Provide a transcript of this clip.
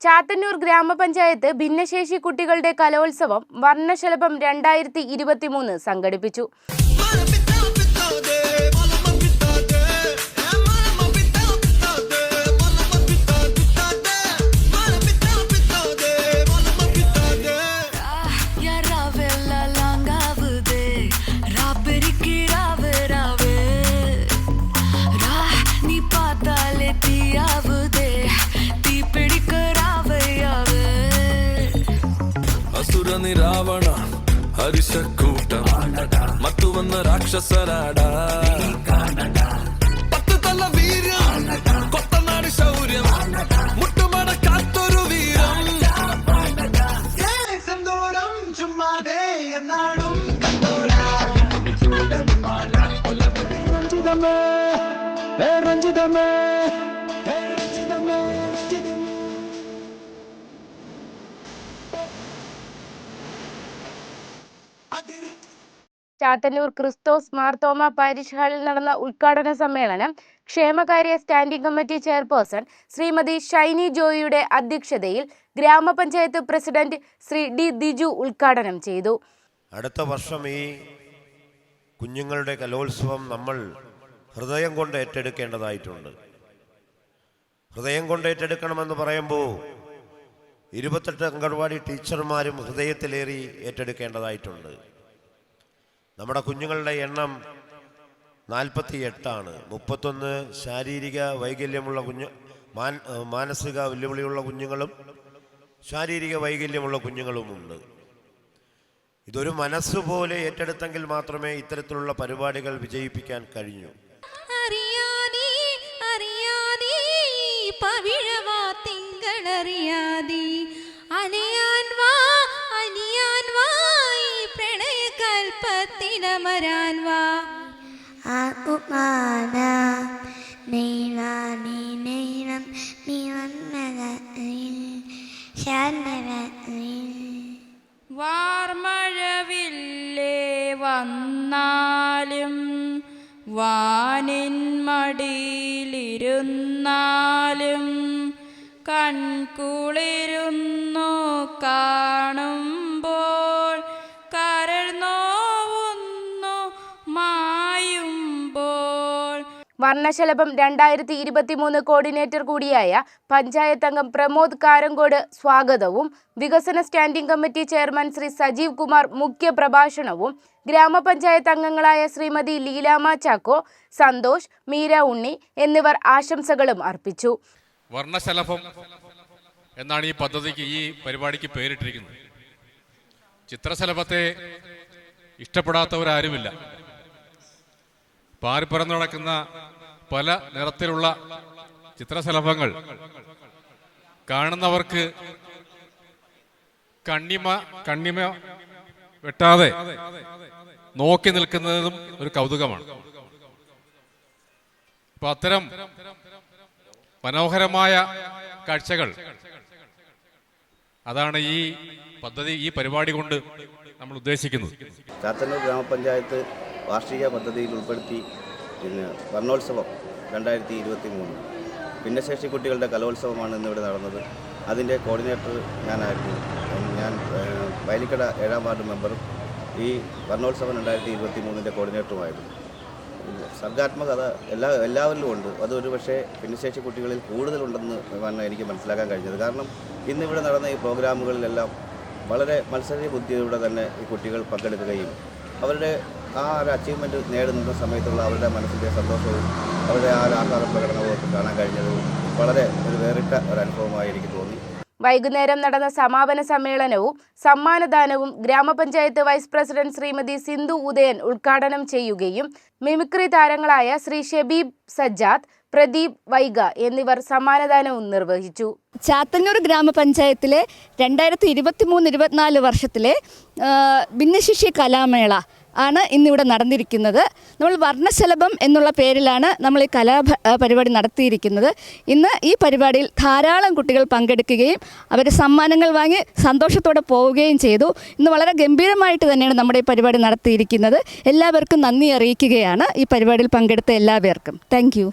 ചാത്തന്നൂർ ഗ്രാമപഞ്ചായത്ത് ഭിന്നശേഷി കുട്ടികളുടെ കലോത്സവം വർണ്ണശലഭം 2023 സംഘടിപ്പിച്ചു. ರಾವಣ ಹರಿಶಕೂಟಂ ಮತ್ತು ವನ್ನ ರಾಕ್ಷಸರಾಡ ಪತ್ತು ತಲ್ಲ ವೀರ್ಯ ಕೊತ್ತನಾಡಿ ಶೌರ್ಯಂ ಮುಟ್ಟುಮಾಡ ಕಾತ್ತೊರು ವೀರಂ ಸಂದೋರಂ ಚುಮ್ಮಾದೆ എന്നാടും കണ്ടോരാ രഞ്ജിതമേ രഞ്ജിതമേ ചാത്തന്നൂർ ക്രിസ്തോസ് മാർത്തോമ പാരിഷ് ഹാളിൽ നടന്ന ഉദ്ഘാടന സമ്മേളനം ക്ഷേമകാര്യ standing committee chairperson Shrimati Shiny ജോയിയുടെ അധ്യക്ഷതയിൽ ഗ്രാമപഞ്ചായത്ത് പ്രസിഡന്റ് ശ്രീ ഡി ദിജു ഉദ്ഘാടനം ചെയ്തു. അടുത്ത വർഷം ഈ കുഞ്ഞുങ്ങളുടെ കലോത്സവം നമ്മൾ ഹൃദയം കൊണ്ട് ഏറ്റെടുക്കേണ്ടതായിട്ടുണ്ട്. ഹൃദയം കൊണ്ട് ഏറ്റെടുക്കണമെന്ന് പറയുമ്പോൾ 28 അംഗൻവാടി ടീച്ചർമാരും ഹൃദയത്തിലേറി ഏറ്റെടുക്കേണ്ടതായിട്ടുണ്ട്. നമ്മുടെ കുഞ്ഞുങ്ങളുടെ എണ്ണം 48ആണ്. 31 ശാരീരിക വൈകല്യമുള്ള മാനസിക വെല്ലുവിളിയുള്ള കുഞ്ഞുങ്ങളും ശാരീരിക വൈകല്യമുള്ള കുഞ്ഞുങ്ങളുമുണ്ട്. ഇതൊരു മനസ്സുപോലെ ഏറ്റെടുത്തെങ്കിൽ മാത്രമേ ഇത്തരത്തിലുള്ള പരിപാടികൾ വിജയിപ്പിക്കാൻ കഴിഞ്ഞു. വാർമഴവില്ലേ വന്നാലും വാനിൻ മടിയിലിരുന്നാലും കൺകുളിരുന്നു കാണുമ്പോൾ കരൾ നോവുന്നു മായുമ്പോൾ. വർണ്ണശലഭം 2023 കോർഡിനേറ്റർ കൂടിയായ പഞ്ചായത്ത് അംഗം പ്രമോദ് കാരങ്കോട് സ്വാഗതവും വികസന standing committee chairman Shri Sajeev Kumar മുഖ്യ പ്രഭാഷണവും ഗ്രാമപഞ്ചായത്ത് അംഗങ്ങളായ ശ്രീമതി ലീലാമ ചാക്കോ, സന്തോഷ്, മീര ഉണ്ണി എന്നിവർ ആശംസകളും അർപ്പിച്ചു. വർണ്ണശലഭം എന്നാണ് ഈ പദ്ധതിക്ക്, ഈ പരിപാടിക്ക് പേരിട്ടിരിക്കുന്നത്. ചിത്രശലഭത്തെ ഇഷ്ടപ്പെടാത്തവരാരുമില്ല. പാറിപ്പറന്നു നടക്കുന്ന പല നിറത്തിലുള്ള ചിത്രശലഭങ്ങൾ കാണുന്നവർക്ക് കണ്ണിമ വെട്ടാതെ നോക്കി നിൽക്കുന്നതും ഒരു കൗതുകമാണ്. അപ്പൊ അത്തരം മനോഹരമായ കാഴ്ചകൾ അതാണ് ഈ പദ്ധതി, ഈ പരിപാടി കൊണ്ട് നമ്മൾ ഉദ്ദേശിക്കുന്നത്. ചാത്തന്നൂർ ഗ്രാമപഞ്ചായത്ത് വാർഷിക പദ്ധതിയിൽ ഉൾപ്പെടുത്തി വർണ്ണോത്സവം 2023 ഭിന്നശേഷി കുട്ടികളുടെ കലോത്സവമാണ് ഇന്നിവിടെ നടന്നത്. അതിൻ്റെ കോർഡിനേറ്റർ ഞാനായിരുന്നു. ഞാൻ വയലിക്കട 7ാം വാർഡ് മെമ്പറും ഈ വർണ്ണോത്സവം 2023 കോർഡിനേറ്ററുമായിരുന്നു. സർഗാത്മകത എല്ലാവരിലും ഉണ്ട്. അതൊരു പക്ഷേ ഭിന്നശേഷി കുട്ടികളിൽ കൂടുതലുണ്ടെന്ന് എനിക്ക് മനസ്സിലാക്കാൻ കഴിഞ്ഞത്. കാരണം ഇന്നിവിടെ നടന്ന ഈ പ്രോഗ്രാമുകളിലെല്ലാം വളരെ മത്സര ബുദ്ധിയോടെ തന്നെ ഈ കുട്ടികൾ പങ്കെടുക്കുകയും അവരുടെ ആ ഒരു അച്ചീവ്മെൻറ്റ് നേടുന്ന സമയത്തുള്ള അവരുടെ മനസ്സിൻ്റെ സന്തോഷവും അവരുടെ ആ ഒരു ആഹ്ലാദ പ്രകടനവും ഒക്കെ കാണാൻ കഴിഞ്ഞത് വളരെ ഒരു വേറിട്ട ഒരു അനുഭവമായി എനിക്ക് തോന്നി. വൈകുന്നേരം നടന്ന സമാപന സമ്മേളനവും സമ്മാനദാനവും ഗ്രാമപഞ്ചായത്ത് വൈസ് പ്രസിഡന്റ് ശ്രീമതി സിന്ധു ഉദയൻ ഉദ്ഘാടനം ചെയ്യുകയും മിമിക്രി താരങ്ങളായ ശ്രീ ഷബീബ് സജ്ജാദ്, പ്രദീപ് വൈഗ എന്നിവർ സമ്മാനദാനവും നിർവഹിച്ചു. ചാത്തന്നൂർ ഗ്രാമപഞ്ചായത്തിലെ 2023-24 വർഷത്തിലെ ഭിന്നശേഷി കലാമേള ആണ് ഇന്നിവിടെ നടന്നിരിക്കുന്നത്. നമ്മൾ വർണ്ണശലഭം എന്നുള്ള പേരിലാണ് നമ്മൾ ഈ പരിപാടി നടത്തിയിരിക്കുന്നത്. ഇന്ന് ഈ പരിപാടിയിൽ ധാരാളം കുട്ടികൾ പങ്കെടുക്കുകയും അവർ സമ്മാനങ്ങൾ വാങ്ങി സന്തോഷത്തോടെ പോവുകയും ചെയ്തു. ഇന്ന് വളരെ ഗംഭീരമായിട്ട് തന്നെയാണ് നമ്മുടെ ഈ പരിപാടി നടത്തിയിരിക്കുന്നത്. എല്ലാവർക്കും നന്ദി അറിയിക്കുകയാണ് ഈ പരിപാടിയിൽ പങ്കെടുത്ത എല്ലാവർക്കും. Thank you.